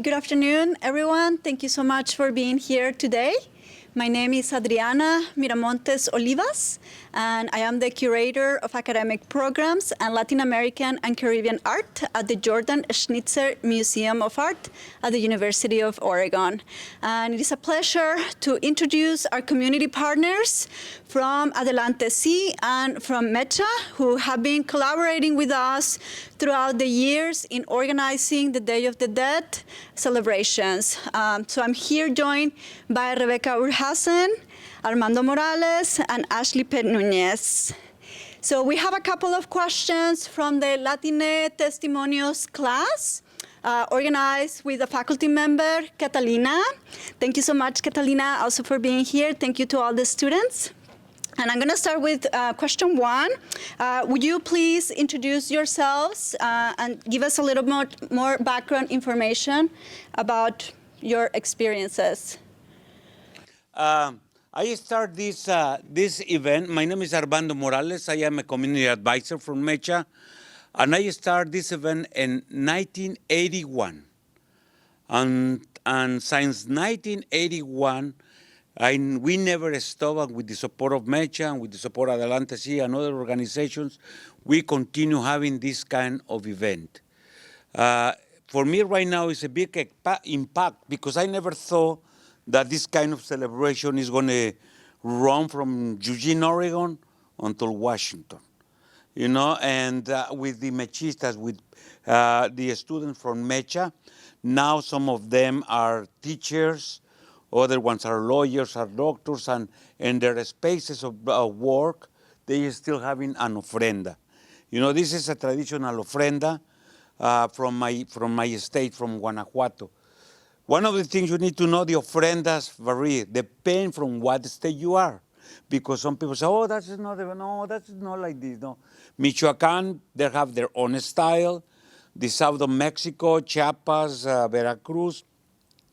Good afternoon, everyone. Thank you so much for being here today. My name is Adriana Miramontes Olivas, and I am the Curator of Academic Programs and Latin American and Caribbean Art at the Jordan Schnitzer Museum of Art at the University of Oregon. And it is a pleasure to introduce our community partners from Adelante and from MEChA, who have been collaborating with us throughout the years in organizing the Day of the Dead celebrations. So I'm here joined by Rebeca Urhausen, Armando Morales, and Ashley Pech-Nunez. So we have a couple of questions from the Latine Testimonios class, organized with a faculty member, Catalina. Thank you so much, Catalina, also for being here. Thank you to all the students. And I'm going to start with question one. Would you please introduce yourselves and give us a little more background information about your experiences? I start this event. My name is Armando Morales. I am a community advisor from MEChA, and I started this event in 1981. And since 1981, we never stopped. With the support of MEChA and with the support of Adelante and other organizations, we continue having this kind of event. For me right now, it's a big impact because I never thought that this kind of celebration is going to run from Eugene, Oregon, until Washington. You know, and with the MEChistas, with the students from MEChA, now some of them are teachers, other ones are lawyers, are doctors, and in their spaces of work, they are still having an ofrenda. You know, this is a traditional ofrenda from my state, from Guanajuato. One of the things you need to know, the ofrendas vary, depend from what state you are. Because some people say, oh, that's not like this. No. Michoacan, they have their own style. The south of Mexico, Chiapas, Veracruz,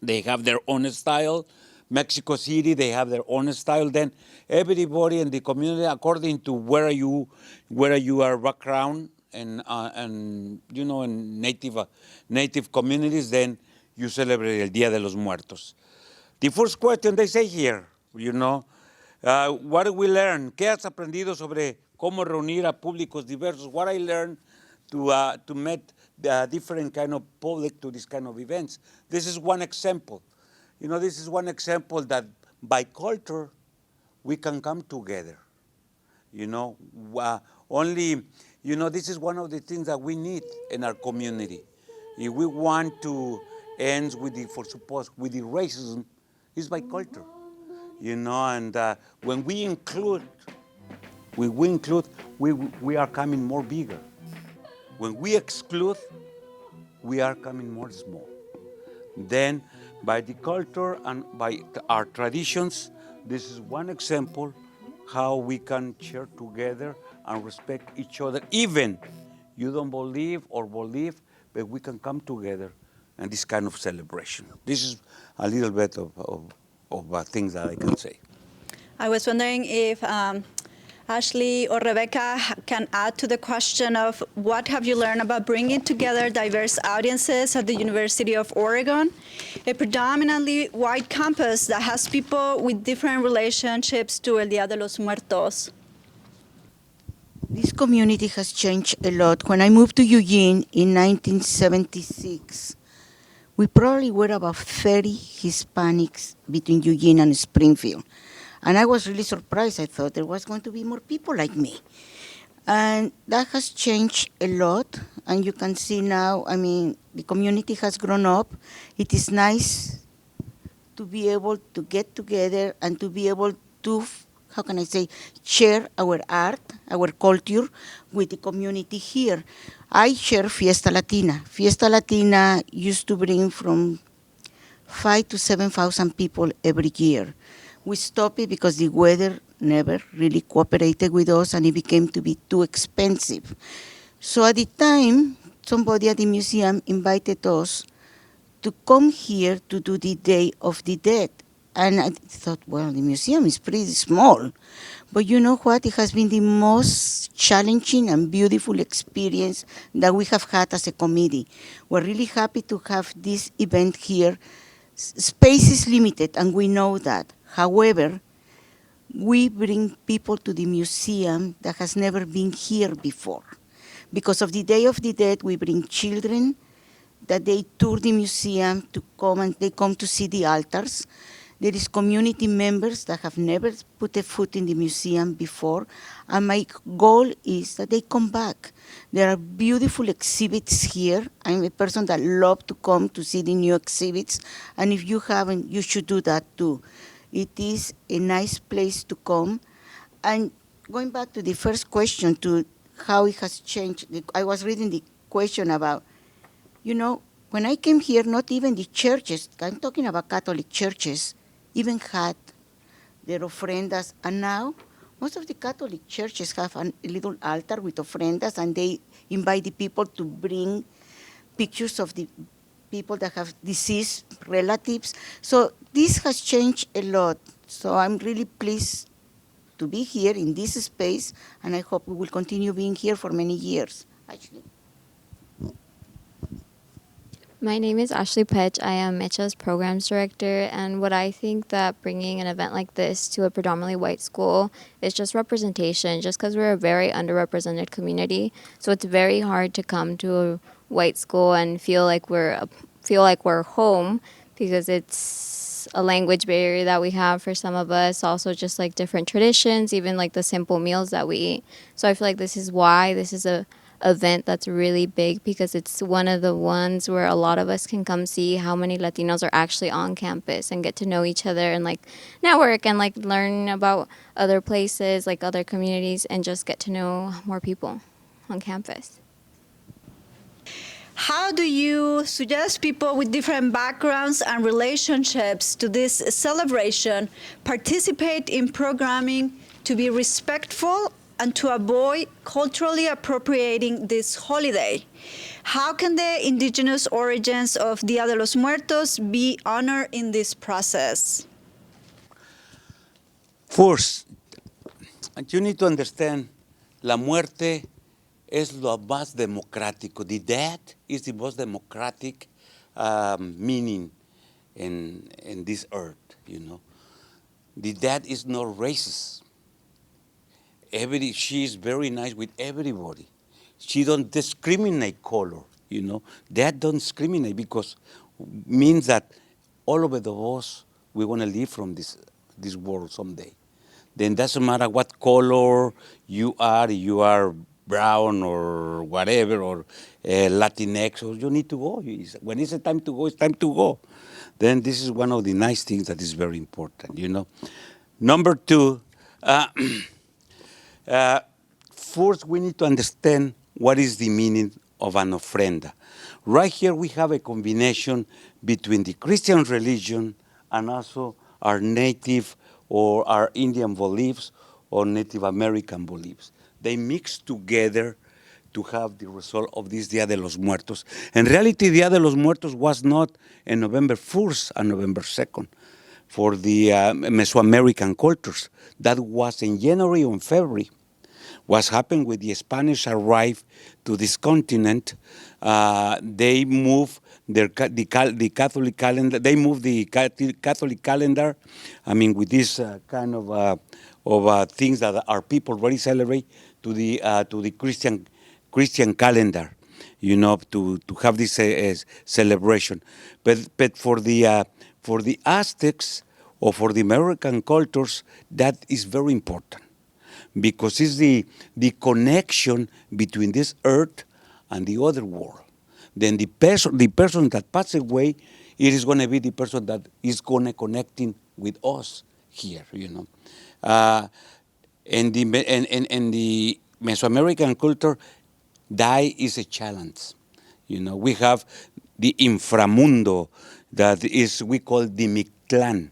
they have their own style. Mexico City, they have their own style. Then everybody in the community, according to where you are background and you know, in native communities, then you celebrate el Día de los Muertos. The first question they say here, you know, what do we learn? ¿Qué has aprendido sobre cómo reunir a públicos diversos? What I learned to meet different kind of public to this kind of events. This is one example. You know, this is one example that by culture, we can come together. You know, this is one of the things that we need in our community. If we want to end with the racism, it's by culture. You know, and when we include, we are coming more bigger. When we exclude, we are coming more small. Then, by the culture and by our traditions, this is one example how we can share together and respect each other. Even you don't believe, but we can come together and this kind of celebration. This is a little bit of things that I can say. I was wondering if Ashley or Rebeca can add to the question of what have you learned about bringing together diverse audiences at the University of Oregon, a predominantly white campus that has people with different relationships to El Día de los Muertos. This community has changed a lot. When I moved to Eugene in 1976, we probably were about 30 Hispanics between Eugene and Springfield. And I was really surprised. I thought there was going to be more people like me. And that has changed a lot. And you can see now, I mean, the community has grown up. It is nice to be able to get together and to be able to, how can I say, share our art, our culture with the community here. I share Fiesta Latina. Fiesta Latina used to bring from 5,000 to 7,000 people every year. We stopped it because the weather never really cooperated with us and it became to be too expensive. So at the time, somebody at the museum invited us to come here to do the Day of the Dead. And I thought, well, the museum is pretty small. But you know what? It has been the most challenging and beautiful experience that we have had as a committee. We're really happy to have this event here. Space is limited, and we know that. However, we bring people to the museum that has never been here before. Because of the Day of the Dead, we bring children that they tour the museum to come and they come to see the altars. There is community members that have never put a foot in the museum before, and my goal is that they come back. There are beautiful exhibits here. I'm a person that loves to come to see the new exhibits, and if you haven't, you should do that too. It is a nice place to come. And going back to the first question, to how it has changed, I was reading the question about, you know, when I came here, not even the churches, I'm talking about Catholic churches, even had their ofrendas, and now most of the Catholic churches have a little altar with ofrendas, and they invite the people to bring pictures of the people that have deceased relatives. So this has changed a lot. So I'm really pleased to be here in this space, and I hope we will continue being here for many years, actually. My name is Ashley Pech. I am MECha's programs director, and what I think that bringing an event like this to a predominantly white school is just representation, just because we're a very underrepresented community. So it's very hard to come to a white school and feel like we're home, because it's a language barrier that we have for some of us, also just like different traditions, even like the simple meals that we eat. So I feel like this is why this is a event that's really big, because it's one of the ones where a lot of us can come see how many Latinos are actually on campus and get to know each other and like network and like learn about other places, like other communities, and just get to know more people on campus. How do you suggest people with different backgrounds and relationships to this celebration participate in programming to be respectful and to avoid culturally appropriating this holiday? How can the indigenous origins of Dia de los Muertos be honored in this process? First, you need to understand, la muerte es lo más democrático. The death is the most democratic meaning in this earth, you know. The death is not racist. She is very nice with everybody. She don't discriminate color, you know. That don't discriminate, because means that all of us, we want to live from this world someday. Then doesn't matter what color you are brown or whatever, or Latinx, or you need to go. When it's time to go, it's time to go. Then this is one of the nice things that is very important, you know. Number two, first, we need to understand what is the meaning of an ofrenda. Right here, we have a combination between the Christian religion and also our native or our Indian beliefs or Native American beliefs. They mix together to have the result of this Dia de los Muertos. In reality, Dia de los Muertos was not on November 1st and November 2nd for the Mesoamerican cultures. That was in January or February. What happened with the Spanish arrived to this continent, they moved the Catholic calendar. They moved the Catholic calendar. I mean, with this kind of things that our people already celebrate to the Christian calendar, you know, to have this celebration. But for the Aztecs or for the American cultures, that is very important, because it's the connection between this earth and the other world. Then the person that passes away, it is going to be the person that is going to connecting with us here, you know. And the Mesoamerican culture, die is a challenge. You know, we have the inframundo, that is, we call the Mictlan.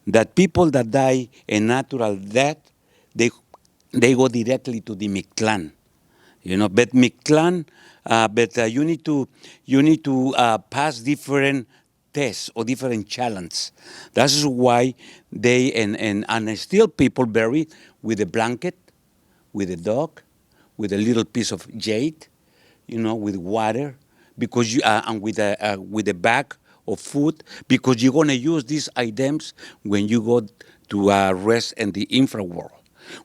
That people that die a natural death, they go directly to the Mictlan. You know, but Mictlan, you need to pass different tests or different challenges. That's why they and still people bury with a blanket, with a dog, with a little piece of jade, with water, because you and with a bag of food, because you're gonna use these items when you go to rest in the infraworld.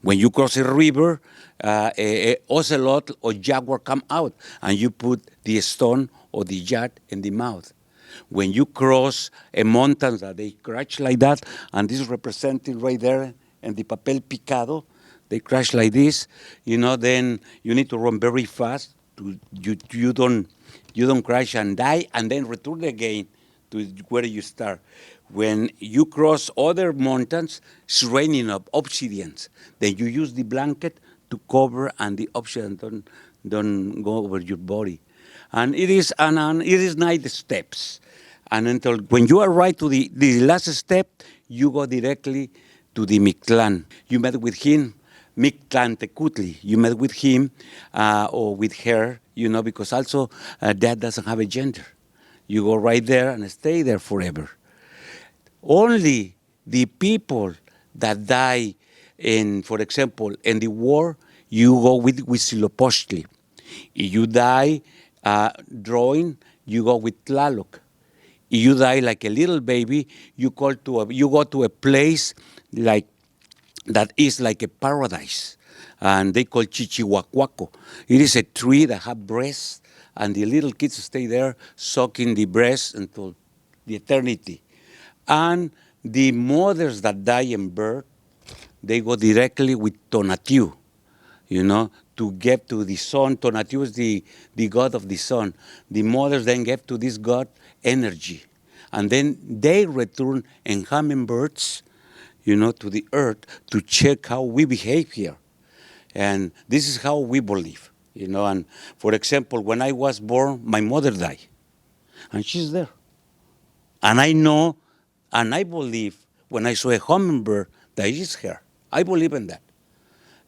When you cross a river, a ocelot or jaguar come out, and you put the stone or the jar in the mouth. When you cross a mountain, that they crash like that, and this is represented right there in the papel picado, they crash like this, then you need to run very fast. You don't crash and die, and then return again to where you start. When you cross other mountains, it's raining up obsidians. Then you use the blanket to cover, and the obsidian don't go over your body. And it is 9 steps. And until when you arrive to the last step, you go directly to the Mictlán. You met with him, Mictlán Tecutli. You met with him or with her, because also that doesn't have a gender. You go right there and stay there forever. Only the people that die for example, in the war, you go with Huitzilopochtli. If you die drawing, you go with Tlaloc. If you die like a little baby, you go to a place like that is like a paradise, and they call Chichihuacuaco. It is a tree that have breasts, and the little kids stay there sucking the breast until the eternity. And the mothers that die in birth, they go directly with Tonatiuh, to get to the sun. Tonatiuh is the god of the sun. The mothers then get to this god energy. And then they return in hummingbirds, to the earth to check how we behave here. And this is how we believe, And for example, when I was born, my mother died. And she's there. And I know, and I believe, when I saw a hummingbird, that is her. I believe in that.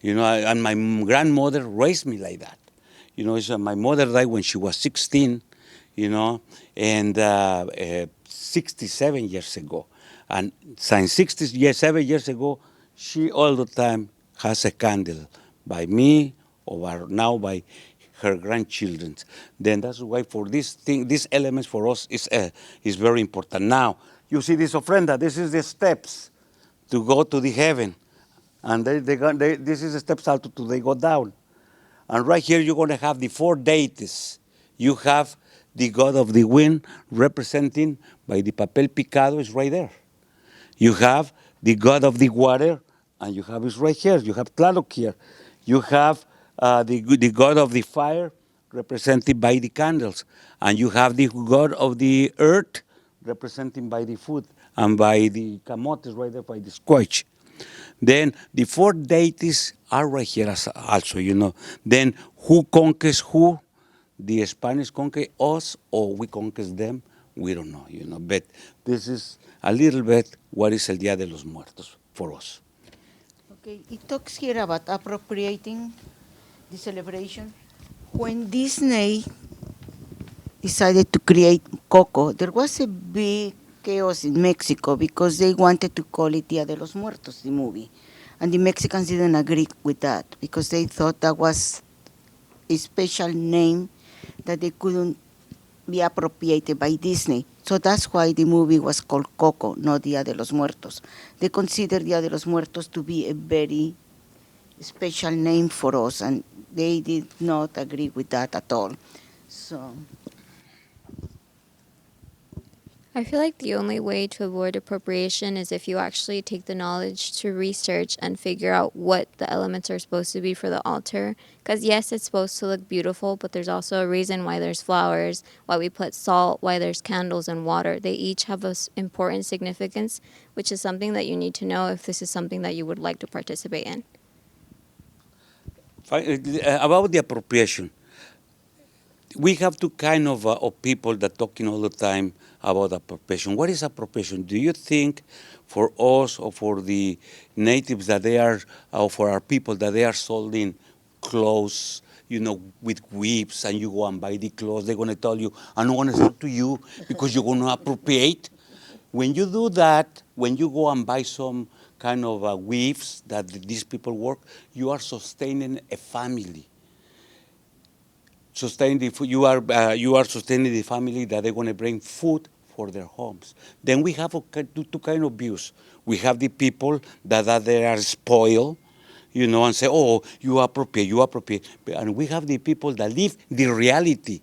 And my grandmother raised me like that. So my mother died when she was 16, and 67 years ago. And since 67 years ago, she all the time has a candle by me or now by her grandchildren. Then that's why for this thing, these elements for us is very important. Now, you see this ofrenda, this is the steps to go to the heaven. And this is the steps out to they go down. And right here you're going to have the 4 deities. You have the god of the wind representing by the papel picado is right there. You have the god of the water, and you have it right here. You have Tlaloc here. You have the god of the fire represented by the candles. And you have the god of the earth represented by the food and by the camotes right there, by the squash. Then the 4 deities are right here also, Then who conquers who? The Spanish conquer us or we conquer them? We don't know, But this is a little bit what is el Día de los Muertos for us. Okay, it talks here about appropriating the celebration. When Disney decided to create Coco, there was a big chaos in Mexico because they wanted to call it Día de los Muertos, the movie. And the Mexicans didn't agree with that because they thought that was a special name that they couldn't be appropriated by Disney. So that's why the movie was called Coco, not Día de los Muertos. They consider Día de los Muertos to be a very special name for us, and they did not agree with that at all. So I feel like the only way to avoid appropriation is if you actually take the knowledge to research and figure out what the elements are supposed to be for the altar. Because yes, it's supposed to look beautiful, but there's also a reason why there's flowers, why we put salt, why there's candles and water. They each have an important significance, which is something that you need to know if this is something that you would like to participate in. About the appropriation, we have two kind of people that talking all the time about appropriation. What is appropriation? Do you think for us or for the natives that they are, or for our people that they are selling clothes, with whips, and you go and buy the clothes. They're going to tell you, I don't want to sell to you because you're going to appropriate. When you do that, when you go and buy some kind of weaves that these people work, you are sustaining a family. You are sustaining the family that they're going to bring food for their homes. Then we have two kind of views. We have the people that they are spoiled, and say, oh, you appropriate. And we have the people that live the reality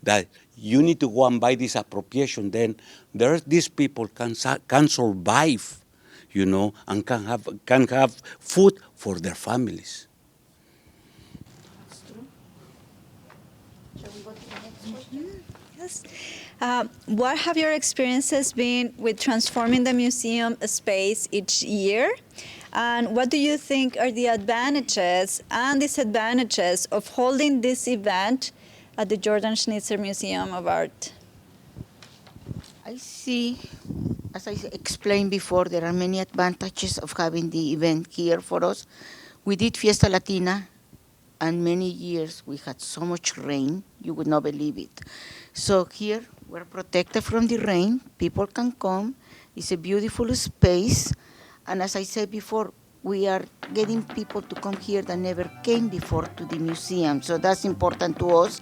that you need to go and buy this appropriation. Then these people can survive, and can have food for their families. Yes. What have your experiences been with transforming the museum space each year? And what do you think are the advantages and disadvantages of holding this event at the Jordan Schnitzer Museum of Art? I see, as I explained before, there are many advantages of having the event here for us. We did Fiesta Latina, and many years we had so much rain, you would not believe it. So here, we're protected from the rain. People can come. It's a beautiful space. And as I said before, we are getting people to come here that never came before to the museum. So that's important to us.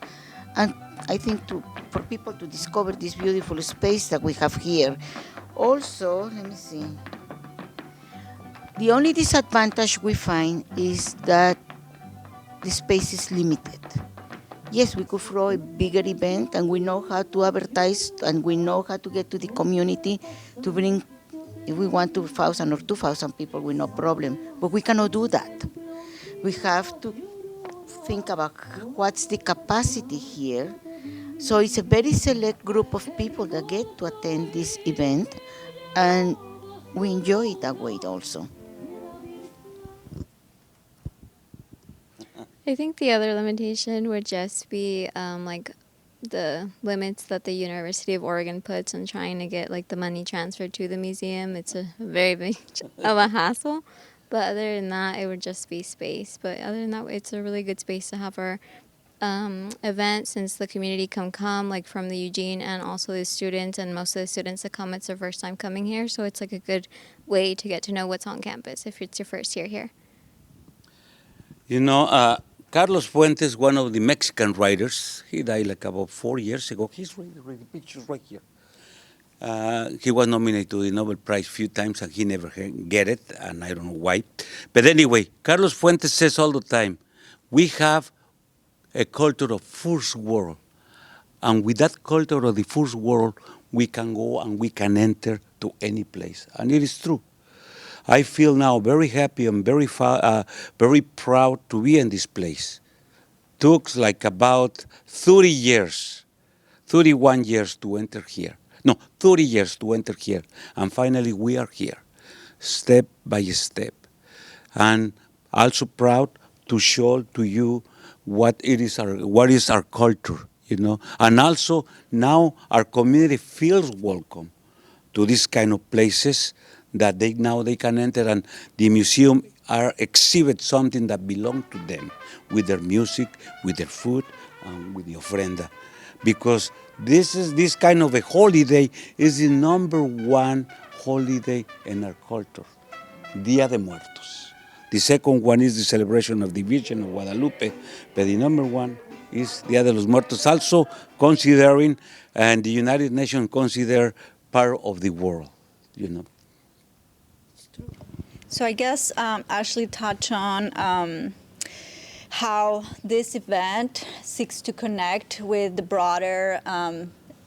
And I think for people to discover this beautiful space that we have here. Also, let me see. The only disadvantage we find is that the space is limited. Yes, we could throw a bigger event, and we know how to advertise, and we know how to get to the community to bring, if we want 2,000 or 2,000 people with no problem, but we cannot do that. We have to think about what's the capacity here. So it's a very select group of people that get to attend this event, and we enjoy it that way also. I think the other limitation would just be like the limits that the University of Oregon puts on trying to get like the money transferred to the museum. It's a very big of a hassle. But other than that, it would just be space. But other than that, it's a really good space to have our event, since the community can come, like from the Eugene and also the students, and most of the students that come, it's their first time coming here. So it's like a good way to get to know what's on campus if it's your first year here. Carlos Fuentes, one of the Mexican writers, he died like about 4 years ago. He's reading pictures right here. He was nominated to the Nobel Prize a few times, and he never get it, and I don't know why. But anyway, Carlos Fuentes says all the time, we have a culture of first world. And with that culture of the first world, we can go and we can enter to any place. And it is true. I feel now very happy and very proud to be in this place. Took like about 30 years, 31 years to enter here. No, 30 years to enter here. And finally we are here, step by step. And also proud to show to you what is our culture, And also now our community feels welcome to this kind of places that they can enter, and the museum exhibit something that belongs to them, with their music, with their food, and with the ofrenda. Because this kind of a holiday is the number one holiday in our culture, Dia de Muertos. The second one is the celebration of the Virgin of Guadalupe, but the number one is Dia de los Muertos, also considering, and the United Nations consider part of the world, So I guess Ashley touched on how this event seeks to connect with the broader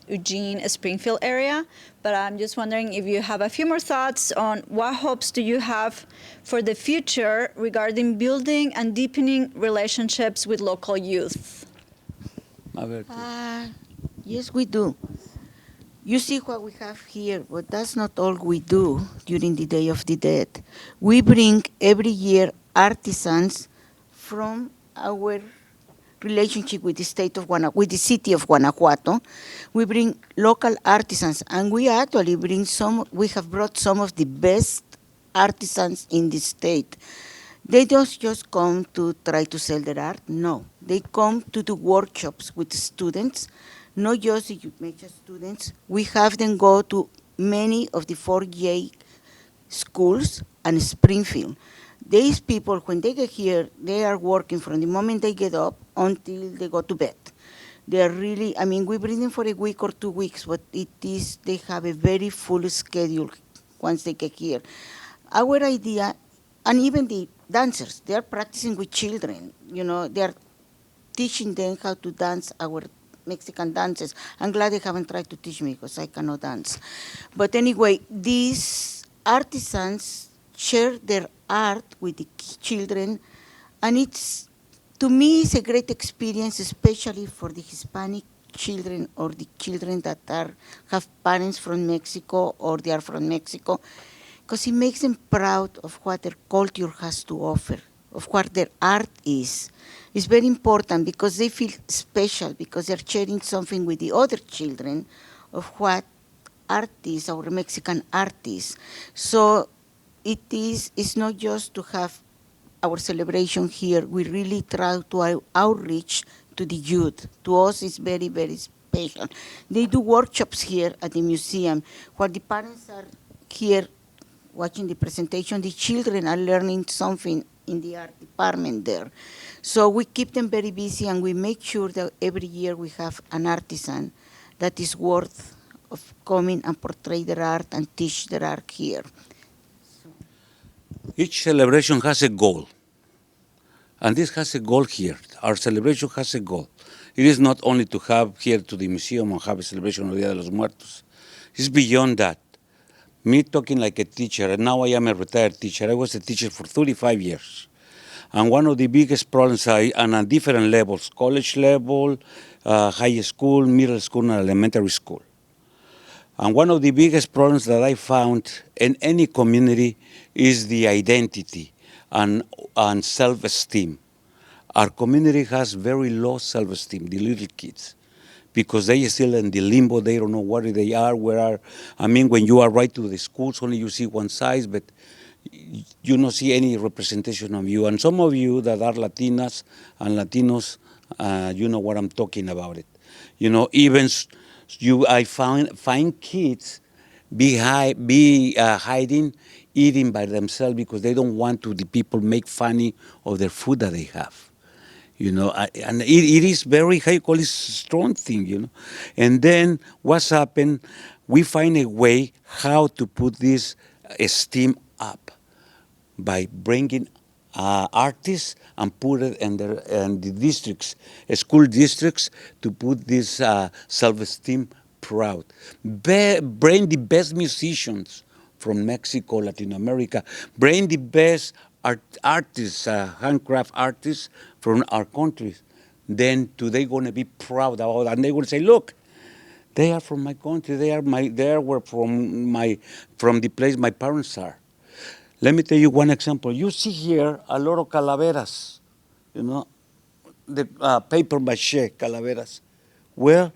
Eugene, Springfield area. But I'm just wondering if you have a few more thoughts on what hopes do you have for the future regarding building and deepening relationships with local youth? Yes, we do. You see what we have here, but that's not all we do during the Day of the Dead. We bring every year artisans from our relationship with the state of with the city of Guanajuato. We bring local artisans, and we actually we have brought some of the best artisans in the state. They don't just come to try to sell their art, no. They come to do workshops with students, not just the MEChA students. We have them go to many of the 4J schools and Springfield. These people, when they get here, they are working from the moment they get up until they go to bed. They are really, I mean, we bring them for a week or 2 weeks, but they have a very full schedule once they get here. Our idea, and even the dancers, they are practicing with children, they are teaching them how to dance our Mexican dances. I'm glad they haven't tried to teach me because I cannot dance. But anyway, these artisans share their art with the children, and to me, it's a great experience, especially for the Hispanic children or the children that have parents from Mexico or they are from Mexico, because it makes them proud of what their culture has to offer, of what their art is. It's very important because they feel special, because they're sharing something with the other children of what art is, our Mexican art is. So it's not just to have our celebration here. We really try to outreach to the youth. To us, it's very, very special. They do workshops here at the museum, where the parents are here watching the presentation. The children are learning something in the art department there. So we keep them very busy, and we make sure that every year we have an artisan that is worth of coming and portray their art and teach their art here. Each celebration has a goal. And this has a goal here. Our celebration has a goal. It is not only to have here to the museum and have a celebration of Dia de los Muertos. It's beyond that. Me talking like a teacher, and now I am a retired teacher. I was a teacher for 35 years. And one of the biggest problems and at different levels, college level, high school, middle school, and elementary school. And one of the biggest problems that I found in any community is the identity and self-esteem. Our community has very low self-esteem, the little kids, because they are still in the limbo. They don't know where they are, when you arrive to the schools, only you see one size, but you don't see any representation of you. And some of you that are Latinas and Latinos, you know what I'm talking about it. I find kids hiding, eating by themselves because they don't want the people make funny of their food that they have. And it is very, how you call it, strong thing, And then what's happened, we find a way how to put this esteem up by bringing artists and put it in the districts, school districts, to put this self-esteem proud. Bring the best musicians from Mexico, Latin America. Bring the best artists, handcraft artists from our countries. Then they're going to be proud about it, and they're going to say, "Look, they are from my country. They were from the place my parents are." Let me tell you one example. You see here a lot of calaveras, the paper mache calaveras. Well,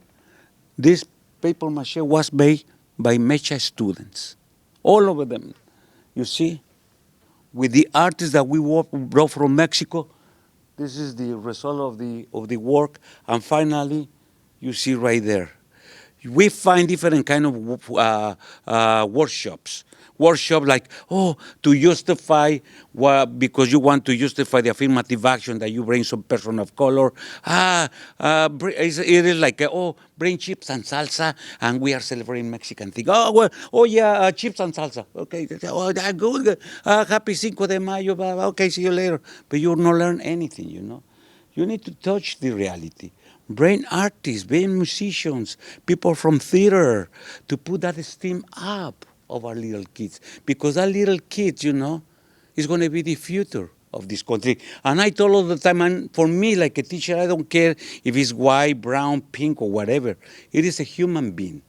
this paper mache was made by MEChA students, all over them. You see, with the artists that we brought from Mexico, this is the result of the work. And finally, you see right there, we find different kind of workshops. Workshop like, to justify because you want to justify the affirmative action that you bring some person of color. It is like, bring chips and salsa, and we are celebrating Mexican thing. Chips and salsa. Okay, good. Happy Cinco de Mayo. Okay, see you later. But you don't learn anything, You need to touch the reality. Bring artists, bring musicians, people from theater, to put that esteem up of our little kids. Because that little kids, is going to be the future of this country. And I told all the time, and for me, like a teacher, I don't care if it's white, brown, pink, or whatever. It is a human being.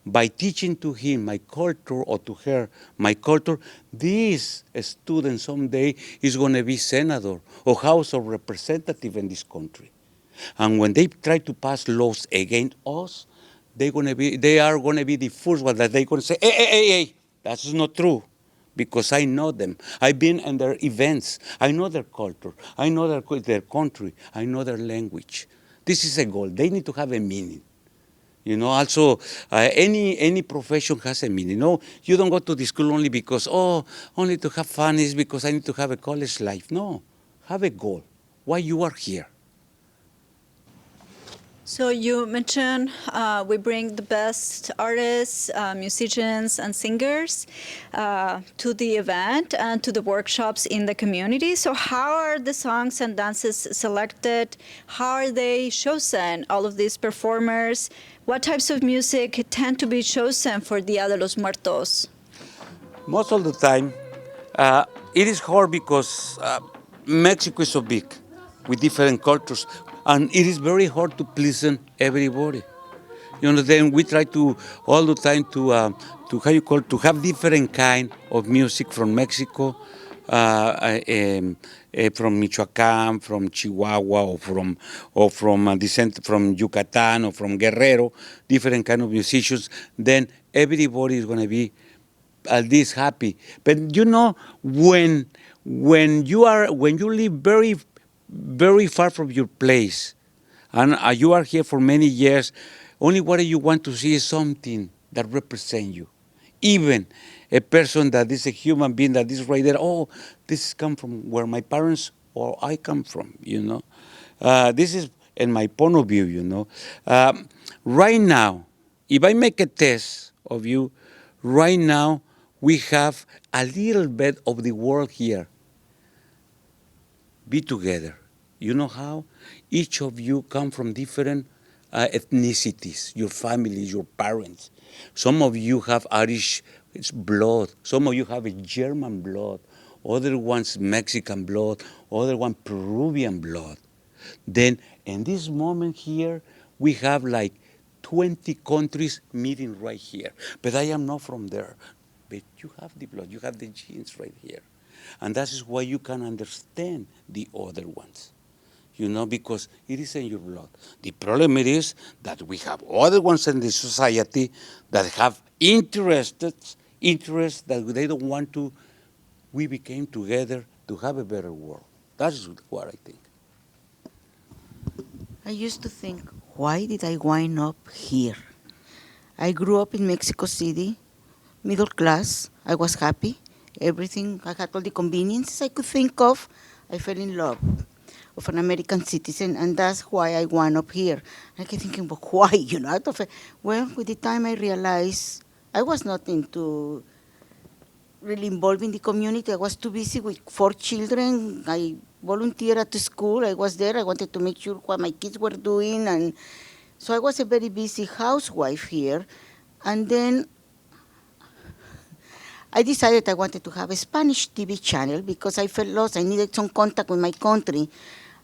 By teaching to him my culture, or to her my culture, this student someday is going to be senator or House of Representative in this country. And when they try to pass laws against us, they are going to be the first one that they're going to say, hey, that's not true. because I know them. I've been in their events. I know their culture. I know their country. I know their language. This is a goal. They need to have a meaning. You know, also, any profession has a meaning. No, you don't go to the school only because, only to have fun is because I need to have a college life. No, have a goal. Why you are here. So you mentioned we bring the best artists, musicians, and singers to the event and to the workshops in the community. So how are the songs and dances selected? How are they chosen, all of these performers? What types of music tend to be chosen for Dia de los Muertos? Most of the time, it is hard because Mexico is so big with different cultures, and it is very hard to please everybody. You know, then we try to all the time to have different kind of music from Mexico, from Michoacán, from Chihuahua, or from descent from Yucatan or from Guerrero, different kind of musicians. Then everybody is going to be at least happy. But you know, when you live very, very far from your place, and you are here for many years, only what you want to see is something that represents you. Even a person that is a human being that is right there, this come from where my parents or I come from, you know. This is in my point of view, you know. Right now, if I make a test of you, right now we have a little bit of the world here. Be together. You know how? Each of you come from different ethnicities, your families, your parents. Some of you have Irish blood. Some of you have a German blood. Other ones Mexican blood. Other one Peruvian blood. Then in this moment here, we have like 20 countries meeting right here. But I am not from there. But you have the blood, you have the genes right here. And that is why you can understand the other ones. You know, because it is in your blood. The problem is that we have other ones in the society that have interests that they don't want to. We became together to have a better world. That's what I think. I used to think, why did I wind up here? I grew up in Mexico City, middle class. I was happy. Everything, I had all the conveniences I could think of. I fell in love of an American citizen, and that's why I wound up here. I kept thinking, but why, you know? Well, with the time I realized I was not into really involved in the community. I was too busy with 4 children. I volunteered at the school. I was there. I wanted to make sure what my kids were doing, and so I was a very busy housewife here. And then I decided I wanted to have a Spanish TV channel because I felt lost. I needed some contact with my country.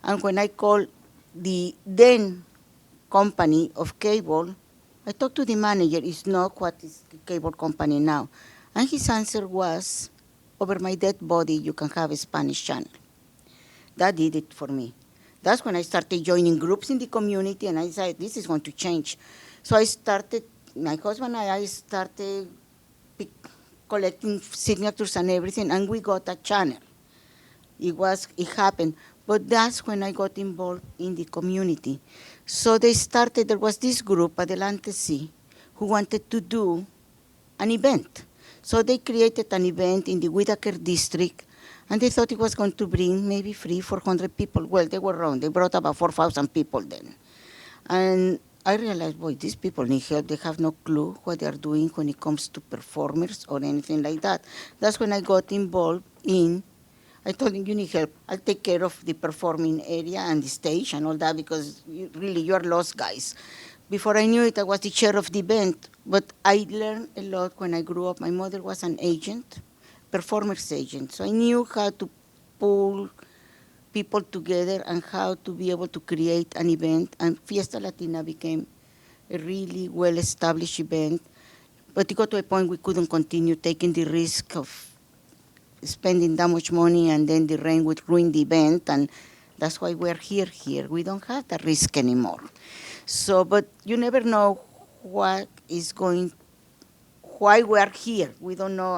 And when I called the then company of cable, I talked to the manager. It's not what is the cable company now. And his answer was, over my dead body, you can have a Spanish channel. That did it for me. That's when I started joining groups in the community, and I said, this is going to change. So I started, my husband and I started collecting signatures and everything, and we got a channel. It happened. But that's when I got involved in the community. So there was this group, Adelante, who wanted to do an event. So they created an event in the Whitaker district, and they thought it was going to bring maybe 300-400 people. Well, they were wrong. They brought about 4,000 people then. And I realized, boy, these people need help. They have no clue what they are doing when it comes to performers or anything like that. That's when I got involved I told him, you need help. I'll take care of the performing area and the stage and all that because you are lost, guys. Before I knew it, I was the chair of the event. But I learned a lot when I grew up. My mother was an agent, performer's agent. So I knew how to pull people together and how to be able to create an event. And Fiesta Latina became a really well-established event. But it got to a point we couldn't continue taking the risk of spending that much money, and then the rain would ruin the event, and that's why we're here. We don't have that risk anymore. So, but you never know why we are here. We don't know,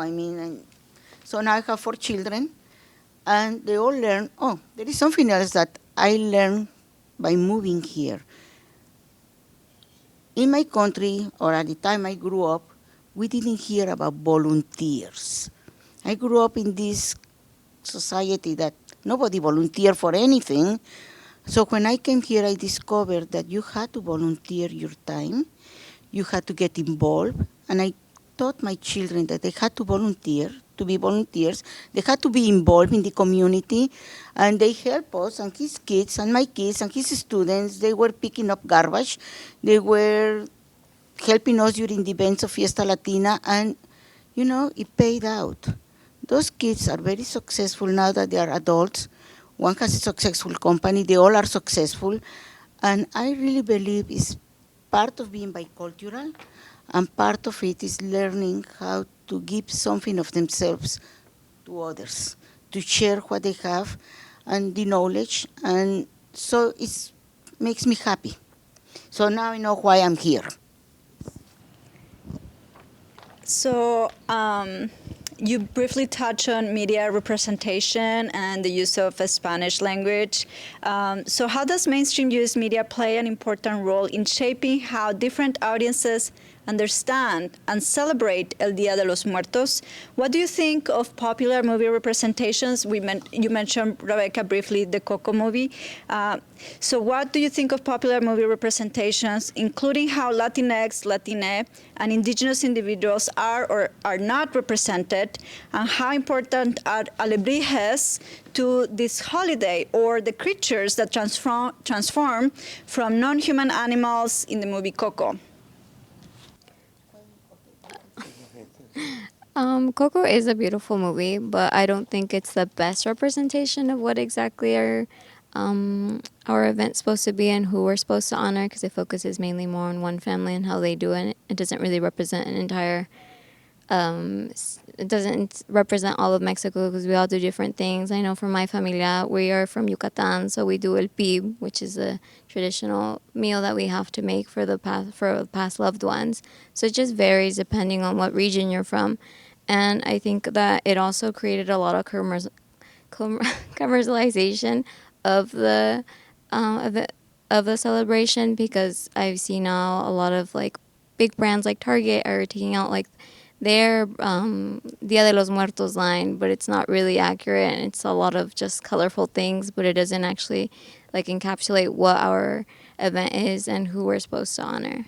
So now I have 4 children, and they all learn. Oh, there is something else that I learned by moving here. In my country, or at the time I grew up, we didn't hear about volunteers. I grew up in this society that nobody volunteered for anything. So when I came here, I discovered that you had to volunteer your time, you had to get involved, and I taught my children that they had to volunteer, to be volunteers, they had to be involved in the community, and they helped us, and his kids, and my kids, and his students, they were picking up garbage, they were helping us during the events of Fiesta Latina, and, you know, it paid out. Those kids are very successful now that they are adults. One has a successful company, they all are successful, and I really believe it's part of being bicultural, and part of it is learning how to give something of themselves to others, to share what they have and the knowledge, and so it makes me happy. So now I know why I'm here. So you briefly touched on media representation and the use of a Spanish language. So how does mainstream US media play an important role in shaping how different audiences understand and celebrate El Día de los Muertos? What do you think of popular movie representations? You mentioned, Rebeca, briefly the Coco movie. So what do you think of popular movie representations, including how Latinx, Latine, and indigenous individuals are or are not represented, and how important are alebrijes to this holiday, or the creatures that transform from non-human animals in the movie Coco? Coco is a beautiful movie, but I don't think it's the best representation of what exactly our event's supposed to be and who we're supposed to honor, because it focuses mainly more on one family and how they do it. It doesn't really represent an entire, it doesn't represent all of Mexico, because we all do different things. I know from my familia, we are from Yucatan, so we do el pib, which is a traditional meal that we have to make for the past loved ones. So it just varies depending on what region you're from. And I think that it also created a lot of commercialization of the celebration, because I've seen now a lot of like big brands like Target are taking out like their Dia de los Muertos line, but it's not really accurate, and it's a lot of just colorful things, but it doesn't actually like encapsulate what our event is and who we're supposed to honor.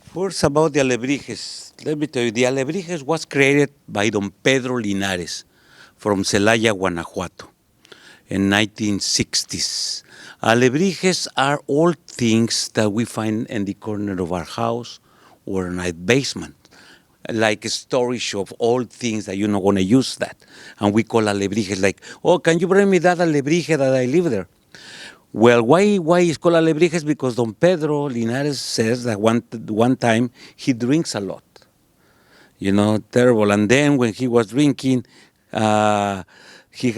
First, about the alebrijes. Let me tell you, the alebrijes was created by Don Pedro Linares from Celaya, Guanajuato, in 1960s. Alebrijes are all things that we find in the corner of our house or in our basement, like a storage of all things that you're not going to use that. And we call alebrijes like, oh, can you bring me that alebrije that I live there? Well, why it's called alebrijes? Because Don Pedro Linares says that one time he drinks a lot. You know, terrible. And then when he was drinking, he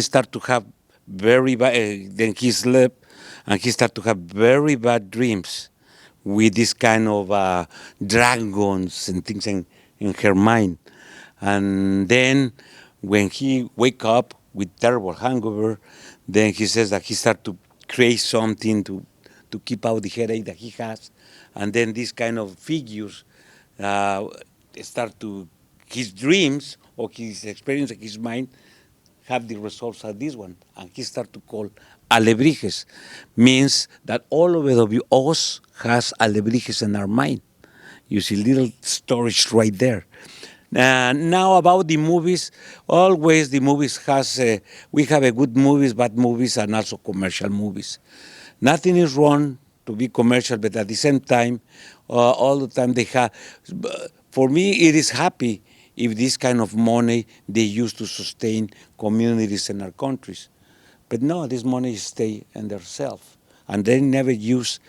started to have very bad, then he slept, and he started to have very bad dreams with this kind of dragons and things in her mind. And then when he wake up with terrible hangover, then he says that he started to create something to keep out the headache that he has. And then these kind of figures start to, his dreams or his experience in his mind have the results of this one. And he started to call alebrijes, means that all of us has alebrijes in our mind. You see little storage right there. Now about the movies, always the movies we have a good movies, bad movies, and also commercial movies. Nothing is wrong to be commercial, but at the same time, all the time they have, for me it is happy if this kind of money they use to sustain communities in our countries. But no, this money stay in themselves. And they use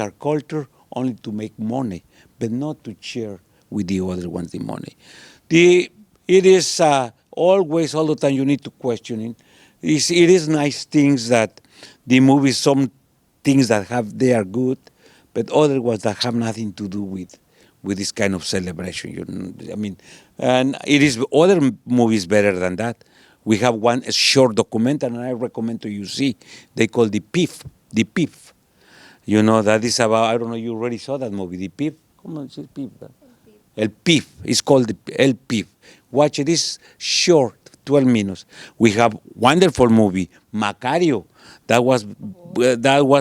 our culture only to make money, but not to share with the other ones the money. It is always, all the time, you need to question it. It is nice things that the movies, some things that they are good, but other ones that have nothing to do with with this kind of celebration. I mean, and it is other movies better than that. We have one a short documentary, and I recommend to you see. They call the PIF, the PIF. That is about, I don't know, you already saw that movie, the PIF. ¿Cómo decir PIF? El PIF. It's called El PIF. Watch it. It's short, 12 minutes. We have wonderful movie, Macario. That was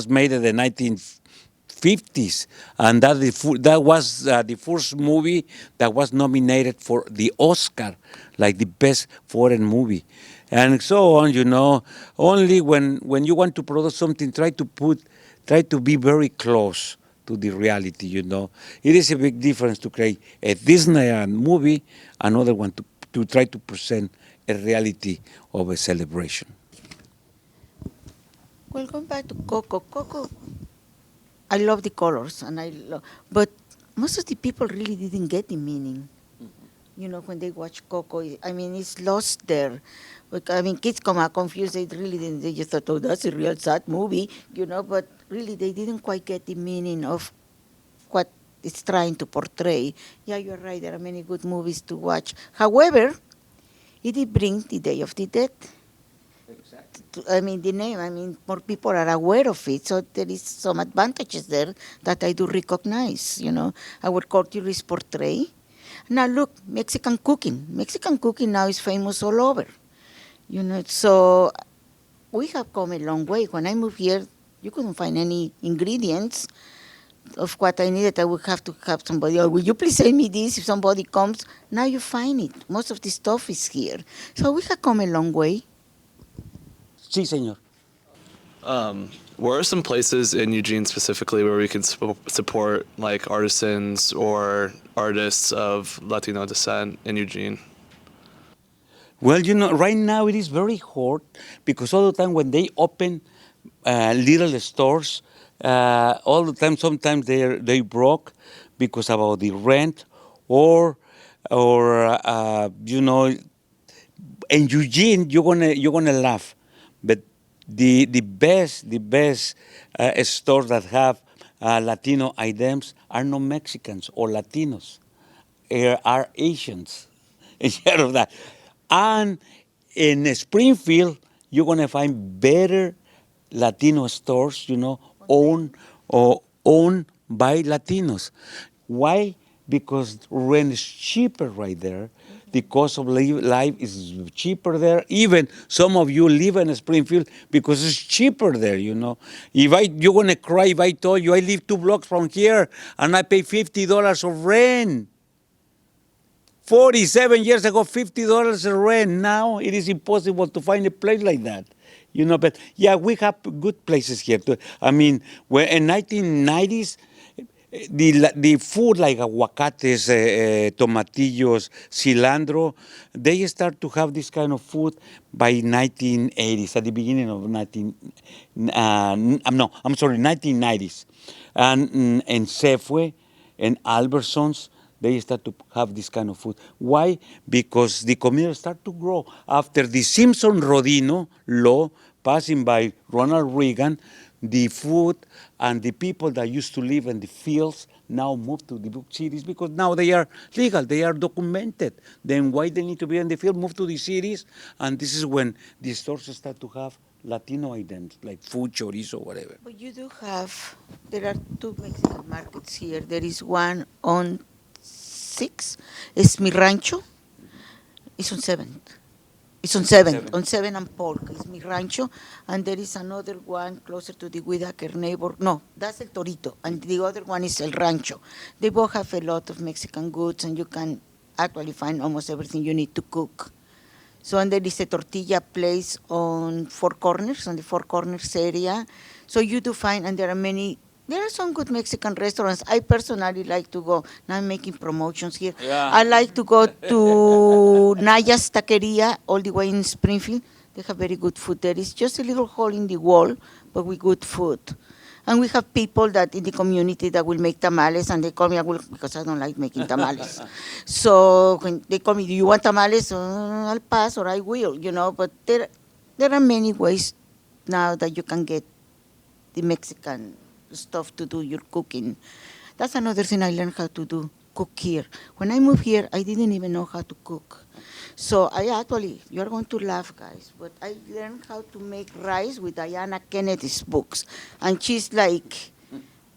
made in the 1950s, and that was the first movie that was nominated for the Oscar, like the best foreign movie, and so on. Only when you want to produce something, try to be very close to the reality. It is a big difference to create a Disneyland movie, another one to try to present a reality of a celebration. Well, going back to Coco, I love the colors, but most of the people really didn't get the meaning. When they watch Coco, I mean, it's lost there. I mean, kids come out confused. They really didn't. They just thought, oh, that's a real sad movie, but really they didn't quite get the meaning of what it's trying to portray. Yeah, you're right. There are many good movies to watch. However, it did bring the Day of the Dead. I mean, the name, more people are aware of it, so there is some advantages there that I do recognize, our culture is portrayed. Now look, Mexican cooking now is famous all over, so we have come a long way. When I moved here, you couldn't find any ingredients of what I needed. I would have to have somebody, will you please send me this if somebody comes? Now you find it. Most of the stuff is here. So we have come a long way. Sí, señor. Where are some places in Eugene specifically where we can support like artisans or artists of Latino descent in Eugene? Well, right now it is very hard because all the time when they open little stores, all the time sometimes they broke because about the rent or in Eugene you're gonna laugh. But the best stores that have Latino items are not Mexicans or Latinos, are Asians instead of that. And in Springfield, you're gonna find better Latino stores, owned by Latinos. Why? Because rent is cheaper right there. The cost of life is cheaper there. Even some of you live in Springfield because it's cheaper there, You're going to cry if I told you I live 2 blocks from here and I pay $50 of rent. 47 years ago, $50 of rent. Now it is impossible to find a place like that. But yeah, we have good places here. I mean, in 1990s, the food like aguacates, tomatillos, cilantro, they start to have this kind of food by 1980s, at the beginning of 1990s. And in Safeway and Albertsons, they start to have this kind of food. Why? Because the community start to grow. After the Simpson-Rodino law passing by Ronald Reagan, the food and the people that used to live in the fields now move to the big cities because now they are legal, they are documented. Then why they need to be in the field, move to the cities, and this is when the stores start to have Latino items like food, chorizo, whatever. But you do have, there are 2 Mexican markets here. There is one on 6, it's Mi Rancho, it's on 7th. It's on 7th, on 7th and Polk, it's Mi Rancho, and there is another one closer to the Whitaker neighbor. No, that's El Torito, and the other one is El Rancho. They both have a lot of Mexican goods, and you can actually find almost everything you need to cook. So, and there is a tortilla place on Four Corners, on the Four Corners area. So you do find, and there are some good Mexican restaurants. I personally like to go. Now I'm making promotions here. Yeah. I like to go to Naya's Taqueria all the way in Springfield. They have very good food there. It's just a little hole in the wall, but with good food. And we have people that in the community that will make tamales, and they call me, because I don't like making tamales. So when they call me, do you want tamales? I'll pass or I will, But there are many ways now that you can get the Mexican stuff to do your cooking. That's another thing I learned how to do. cook here. When I moved here, I didn't even know how to cook. So I actually, you're going to laugh, guys, but I learned how to make rice with Diana Kennedy's books. And she's like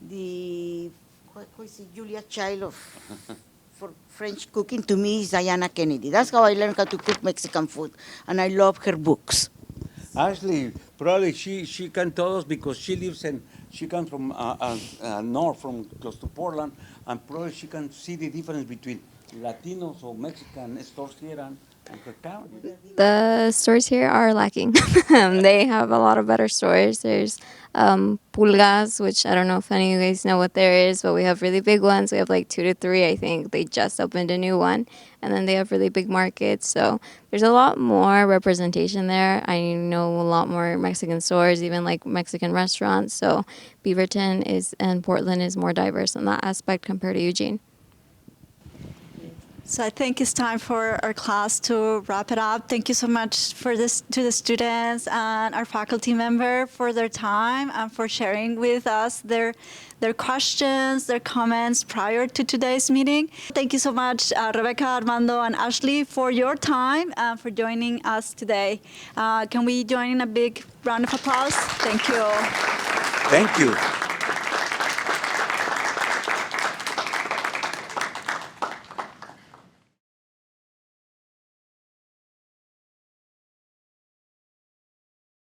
the, what is it, Julia Child of, for French cooking. To me, is Diana Kennedy. That's how I learned how to cook Mexican food. And I love her books. Actually, probably she can tell us because she lives in, she comes from north, from close to Portland, and probably she can see the difference between Latinos or Mexican stores here and her town. The stores here are lacking. They have a lot of better stores. There's pulgas, which I don't know if any of you guys know what there is, but we have really big ones. We have like 2 to 3, I think. They just opened a new one. And then they have really big markets. So there's a lot more representation there. I know a lot more Mexican stores, even like Mexican restaurants. So Beaverton and Portland is more diverse in that aspect compared to Eugene. So I think it's time for our class to wrap it up. Thank you so much to the students and our faculty member for their time and for sharing with us their questions, their comments prior to today's meeting. Thank you so much, Rebeca, Armando, and Ashley, for your time and for joining us today. Can we join in a big round of applause? Thank you. Thank you.